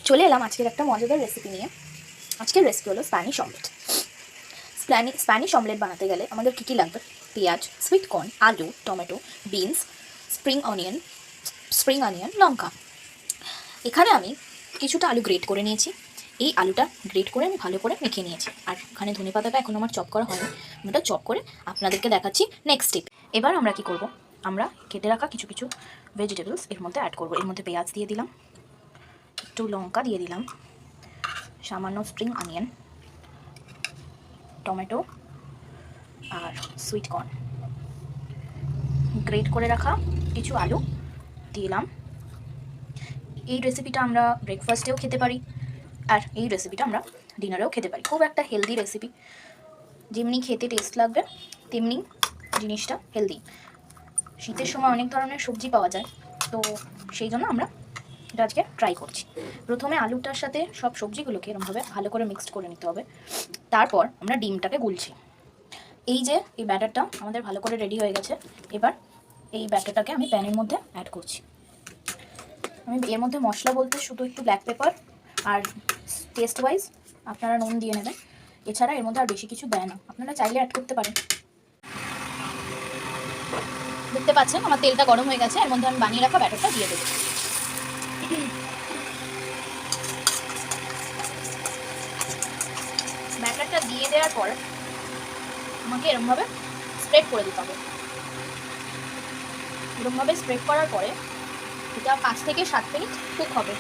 চলে এলাম আজকের একটা মজাদার রেসিপি নিয়ে। আজকের রেসিপি হলো স্প্যানিশ অমলেট। স্প্যানিশ অমলেট বানাতে গেলে আমাদের কী কী লাগবে? পেঁয়াজ, সুইট কর্ন, আলু, টমেটো, বিনস, স্প্রিং অনিয়ন, লঙ্কা। এখানে আমি কিছুটা আলু গ্রেট করে নিয়েছি। এই আলুটা গ্রেট করে আমি ভালো করে মেখে নিয়েছি। আর এখানে ধনে পাতাটা এখন আমার চপ করা হয়নি, ওটা চপ করে আপনাদেরকে দেখাচ্ছি নেক্সট স্টেপ। এবার আমরা কি করব, আমরা কেটে রাখা কিছু কিছু ভেজিটেবলস এর মধ্যে অ্যাড করব। এর মধ্যে পেঁয়াজ দিয়ে দিলাম, একটু লঙ্কা দিয়ে দিলাম, সামান্য স্প্রিং অনিয়ন, টমেটো আর সুইট কর্ন, গ্রেট করে রাখা কিছু আলু দিলাম। এই রেসিপিটা আমরা ব্রেকফাস্টেও খেতে পারি, আর এই রেসিপিটা আমরা ডিনারেও খেতে পারি। খুব একটা হেলদি রেসিপি, যেমনি খেতে টেস্ট লাগবে তেমনি জিনিসটা হেলদি। শীতের সময় অনেক ধরনের সবজি পাওয়া যায়, তো সেই জন্য আমরা এটা আজকে ট্রাই করছি। প্রথমে আলুটার সাথে সব সবজিগুলোকে এরকমভাবে ভালো করে মিক্সড করে নিতে হবে। তারপর আমরা ডিমটাকে গুলছি। এই যে এই ব্যাটারটা আমাদের ভালো করে রেডি হয়ে গেছে। এবার এই ব্যাটারটাকে আমি প্যানের মধ্যে অ্যাড করছি। আমি এর মধ্যে মশলা বলতে শুধু একটু ব্ল্যাক পেপার আর টেস্ট ওয়াইজ আপনারা নুন দিয়ে নেবেন। এছাড়া এর মধ্যে আর বেশি কিছু দেয় না, আপনারা চাইলে অ্যাড করতে পারেন। দেখতে পাচ্ছেন আমার তেলটা গরম হয়ে গেছে, এর মধ্যে আমি বানিয়ে রাখা ব্যাটারটা দিয়ে দেবো। ব্যাটারটা দিয়ে দেওয়ার পর আমাকে এরকমভাবে স্প্রেড করে দিতে হবে। এরকমভাবে স্প্রেড করার পরে এটা 5 থেকে 7 মিনিট কুক হবে,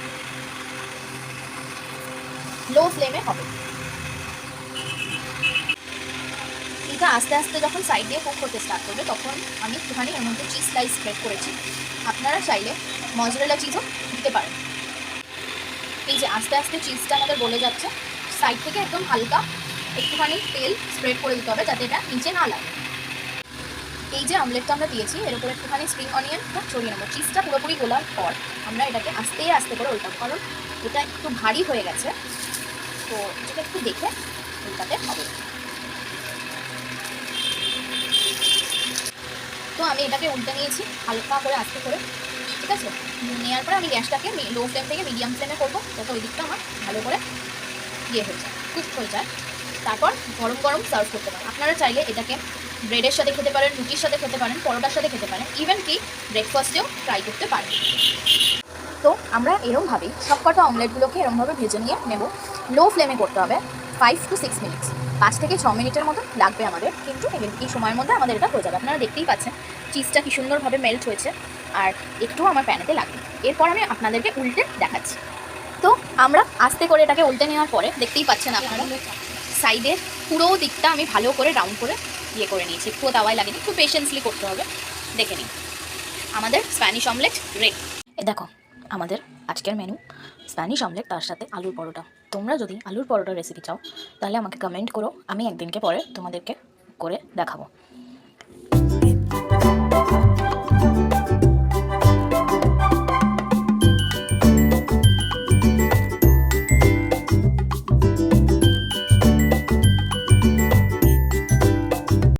লো ফ্লেমে হবে। এটা আস্তে আস্তে যখন সাইড দিয়ে কুক করতে স্টার্ট করবে তখন আমি একটুখানি এর মধ্যে চিজ স্লাইস স্প্রেড করেছি। আপনারা চাইলে মজরেলা চিজও দিতে পারেন। এই যে আস্তে আস্তে চিজটা আমাদের গলে যাচ্ছে, সাইড থেকে একদম হালকা একটুখানি তেল স্প্রেড করে দিতে হবে যাতে এটা নিচে না লাগে। এই যে অমলেটটা আমরা দিয়েছি এর উপরে একটুখানি স্প্রিং অনিয়নটা ছড়িয়ে নেবো। চিজটা পুরোপুরি গোলার পর আমরা এটাকে আস্তে আস্তে করে উল্টাবো, কারণ এটা একটু ভারী হয়ে গেছে, তো এটাকে একটু দেখে উল্টাতে হবে। তো আমি এটাকে উল্টে নিয়েছি হালকা করে আস্তে করে, ঠিক আছে। নেওয়ার পরে আমি গ্যাসটাকে লো ফ্লেম থেকে মিডিয়াম ফ্লেমে করবো যাতে ওই দিকটা আমার ভালো করে ইয়ে হয়ে যায়, কুক হয়ে যায়। তারপর গরম গরম সার্ভ করতে পারেন। আপনারা চাইলে এটাকে ব্রেডের সাথে খেতে পারেন, রুটির সাথে খেতে পারেন, পরোটার সাথে খেতে পারেন, ইভেন কি ব্রেকফাস্টেও ট্রাই করতে পারেন। তো আমরা এরমভাবেই সবকটা অমলেটগুলোকে এরমভাবে ভেজে নিয়ে নেব। লো ফ্লেমে করতে হবে 5 to 6 মিনিটস, 5 থেকে 6 মিনিটের মতো লাগবে আমাদের, কিন্তু এই সময়ের মধ্যে আমাদের এটা হয়ে যাবে। আপনারা দেখতেই পাচ্ছেন চিজটা কি সুন্দরভাবে মেল্ট হয়েছে, আর একটু আমার প্যানেতে লাগবে। এরপর আমি আপনাদেরকে উল্টে দেখাচ্ছি। তো আমরা আস্তে করে এটাকে উল্টে নেওয়ার পরে দেখতেই পাচ্ছেন আপনারা সাইডের পুরো দিকটা আমি ভালো করে রাউন্ড করে ইয়ে করে নিয়েছি। একটু তাওয়ায় লাগেনি, একটু পেশেন্সলি করতে হবে। দেখে নিন আমাদের স্প্যানিশ অমলেট রেডি। দেখো আমাদের আজকের মেনু স্প্যানিশ অমলেট, তার সাথে আলুর পরোটা। তোমরা যদি আলুর পরোটার রেসিপি চাও তাহলে আমাকে কমেন্ট করো, আমি একদিনকে পরে তোমাদেরকে করে দেখাবো।